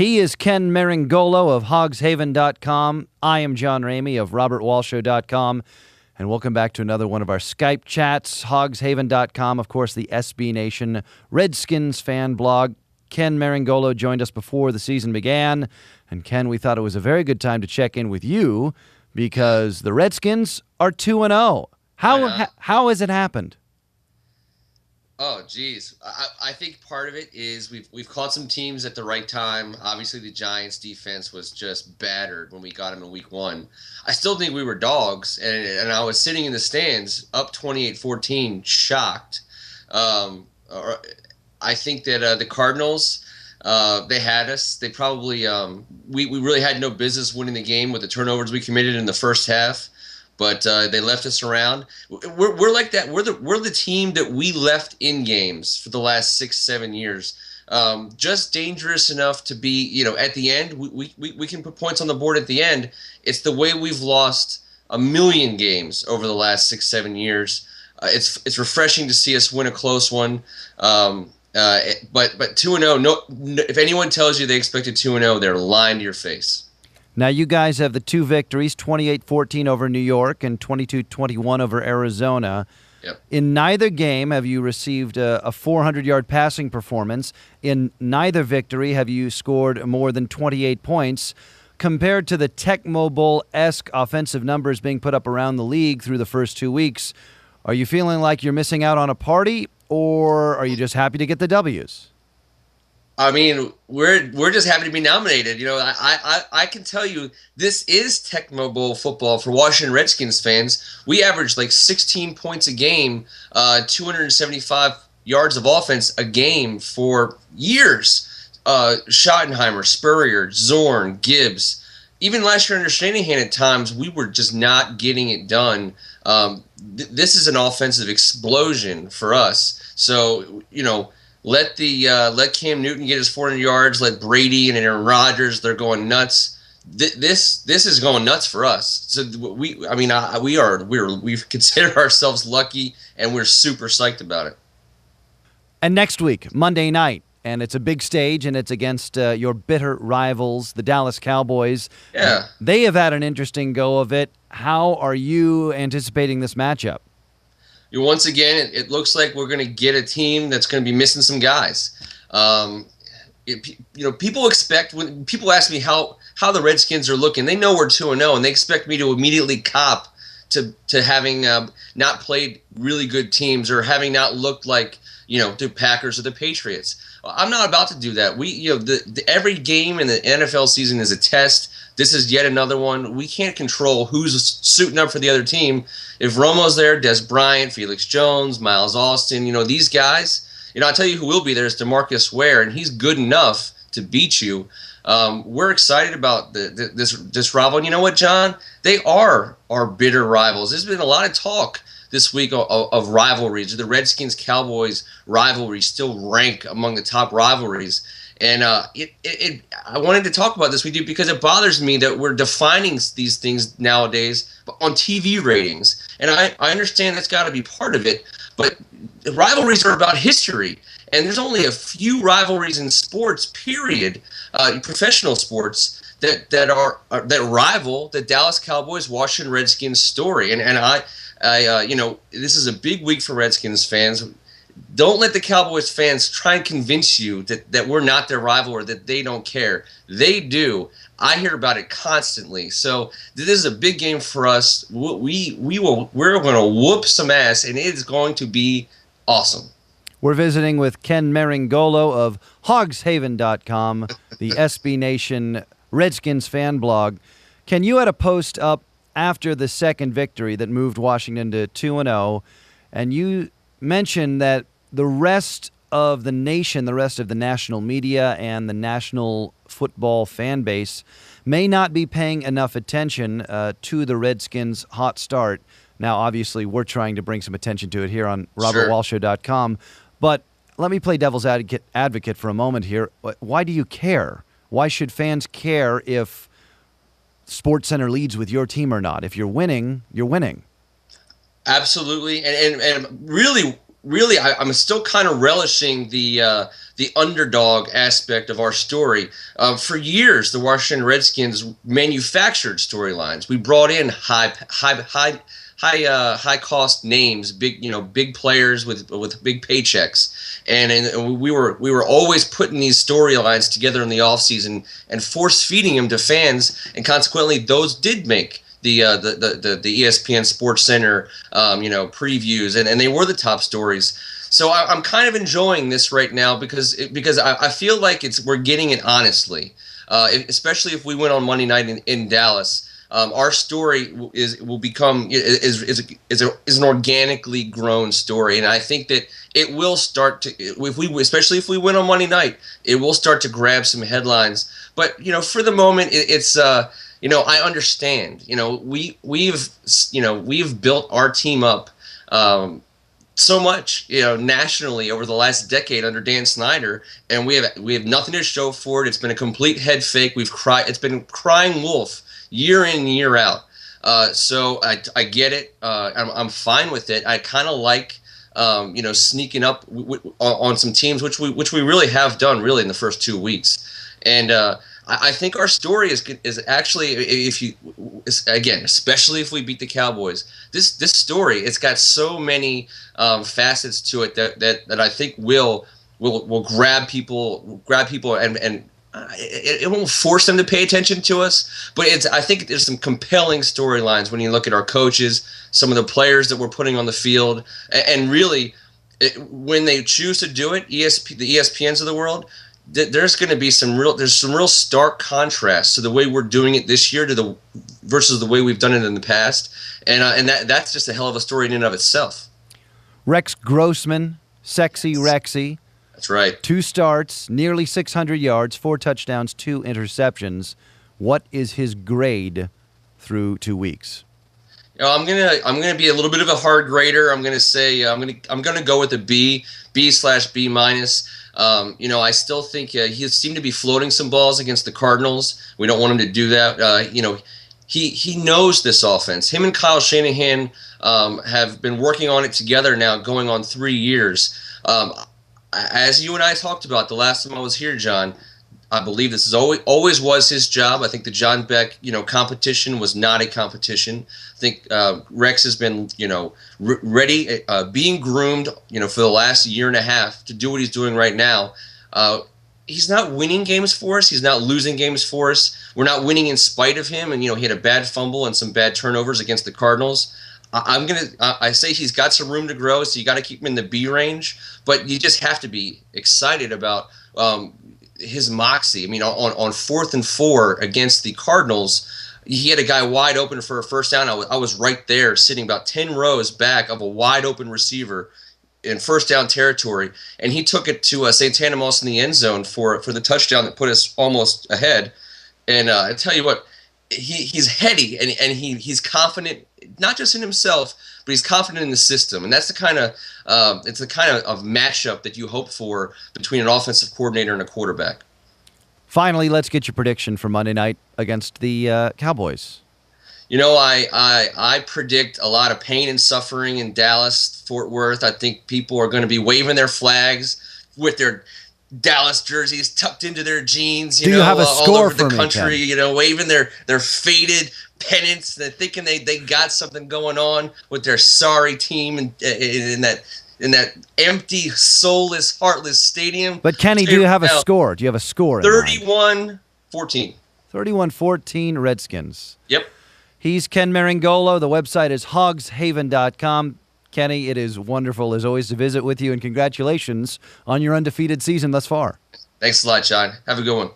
He is Ken Meringolo of hogshaven.com. I am John Ramey of robertwalshow.com. And welcome back to another one of our Skype chats. Hogshaven.com, of course, the SB Nation Redskins fan blog. Ken Meringolo joined us before the season began. And Ken, we thought it was a very good time to check in with you because the Redskins are 2-0. How has it happened? Oh, geez. I think part of it is we've caught some teams at the right time. Obviously, the Giants' defense was just battered when we got them in week 1. I still think we were dogs, and I was sitting in the stands up 28-14, shocked. I think that the Cardinals, they had us. They probably we really had no business winning the game with the turnovers we committed in the first half. But they left us around. We're like that. We're the team that we left in games for the last 6-7 years. Just dangerous enough to be, at the end, we can put points on the board at the end. It's the way we've lost a million games over the last 6-7 years. It's refreshing to see us win a close one. But 2-0. No, if anyone tells you they expected 2-0, they're lying to your face. Now, you guys have the 2 victories, 28-14 over New York and 22-21 over Arizona. Yep. In neither game have you received a 400-yard passing performance. In neither victory have you scored more than 28 points. Compared to the Tecmo Bowl-esque offensive numbers being put up around the league through the first 2 weeks, are you feeling like you're missing out on a party, or are you just happy to get the W's? I mean, we're just happy to be nominated. I can tell you this is Tecmo Bowl football for Washington Redskins fans. We average like 16 points a game, 275 yards of offense a game for years. Schottenheimer, Spurrier, Zorn, Gibbs. Even last year under Shanahan at times, we were just not getting it done. This is an offensive explosion for us. So, let Cam Newton get his 400 yards. Let Brady and Aaron Rodgers. They're going nuts. This is going nuts for us. So we consider ourselves lucky, and we're super psyched about it. And next week, Monday night, and it's a big stage, and it's against your bitter rivals, the Dallas Cowboys. Yeah, they have had an interesting go of it. How are you anticipating this matchup? Once again, it looks like we're going to get a team that's going to be missing some guys. People expect, when people ask me how the Redskins are looking, they know we're 2-0, and they expect me to immediately cop to having not played really good teams or having not looked like the Packers or the Patriots. I'm not about to do that. Every game in the NFL season is a test. This is yet another one. We can't control who's suiting up for the other team. If Romo's there, Des Bryant, Felix Jones, Miles Austin, these guys, I'll tell you who will be there is DeMarcus Ware, and he's good enough to beat you. We're excited about this rival. And you know what, John? They are our bitter rivals. There's been a lot of talk this week of rivalries. The Redskins-Cowboys rivalry still rank among the top rivalries. And I wanted to talk about this with you because it bothers me that we're defining these things nowadays on TV ratings. And I understand that's got to be part of it, but rivalries are about history. And there's only a few rivalries in sports, period, professional sports, that rival the Dallas Cowboys Washington Redskins story. And I this is a big week for Redskins fans. Don't let the Cowboys fans try and convince you that we're not their rival or that they don't care. They do. I hear about it constantly. So this is a big game for us. We're going to whoop some ass, and it's going to be awesome. We're visiting with Ken Meringolo of hogshaven.com, the SB Nation Redskins fan blog. Ken, you had a post up after the second victory that moved Washington to 2-0, and you mentioned that the rest of the nation, the rest of the national media and the national football fan base may not be paying enough attention to the Redskins' hot start. Now, obviously, we're trying to bring some attention to it here on robertwalshow.com, but let me play devil's advocate for a moment here. Why do you care? Why should fans care if SportsCenter leads with your team or not? If you're winning, you're winning. Absolutely, and really, really, I'm still kind of relishing the underdog aspect of our story. For years, the Washington Redskins manufactured storylines. We brought in high cost names, big players with big paychecks, and we were always putting these storylines together in the offseason and force feeding them to fans, and consequently, those did make the ESPN Sports Center previews, and they were the top stories. So I'm kind of enjoying this right now because I feel like we're getting it honestly, especially if we win on Monday night in Dallas. Our story will become an organically grown story, and I think that it will start to, especially if we win on Monday night, it will start to grab some headlines. But for the moment, it's I understand. We've built our team up so much, nationally over the last decade under Dan Snyder, and we have nothing to show for it. It's been a complete head fake. It's been crying wolf year in, year out. So I get it. I'm fine with it. I kind of like sneaking up on some teams, which we really have done really in the first 2 weeks, and I think our story is actually, especially if we beat the Cowboys, this story, it's got so many facets to it that I think will grab people and it won't force them to pay attention to us, but I think there's some compelling storylines when you look at our coaches, some of the players that we're putting on the field, and really when they choose to do it, the ESPNs of the world. There's going to be some real stark contrast to the way we're doing it this year versus the way we've done it in the past, and that's just a hell of a story in and of itself. Rex Grossman, Sexy Rexy. That's right. 2 starts, nearly 600 yards, 4 touchdowns, 2 interceptions. What is his grade through 2 weeks? I'm gonna be a little bit of a hard grader. I'm gonna say I'm gonna go with a B/B minus. I still think he seemed to be floating some balls against the Cardinals. We don't want him to do that. He knows this offense. Him and Kyle Shanahan have been working on it together now, going on 3 years. As you and I talked about the last time I was here, John, I believe this is always was his job. I think the John Beck, competition was not a competition. I think Rex has been, ready, being groomed, for the last year and a half to do what he's doing right now. He's not winning games for us. He's not losing games for us. We're not winning in spite of him. And, he had a bad fumble and some bad turnovers against the Cardinals. I say he's got some room to grow, so you got to keep him in the B range. But you just have to be excited about his moxie. I mean, on 4th and 4 against the Cardinals, he had a guy wide open for a first down. I was right there, sitting about 10 rows back of a wide open receiver in first down territory, and he took it to Santana Moss in the end zone for the touchdown that put us almost ahead. And I tell you what, he's heady and he's confident, not just in himself, but he's confident in the system, and that's the kind of matchup that you hope for between an offensive coordinator and a quarterback. Finally, let's get your prediction for Monday night against the Cowboys. I predict a lot of pain and suffering in Dallas, Fort Worth. I think people are going to be waving their flags with their Dallas jerseys tucked into their jeans, Do you have a all score over the for country, me, waving their faded pennants. They're thinking they got something going on with their sorry team in that empty, soulless, heartless stadium. But Kenny, do you have a score? Do you have a score? 31-14. 31-14 Redskins. Yep. He's Ken Meringolo. The website is hogshaven.com. Kenny, it is wonderful as always to visit with you, and congratulations on your undefeated season thus far. Thanks a lot, John. Have a good one.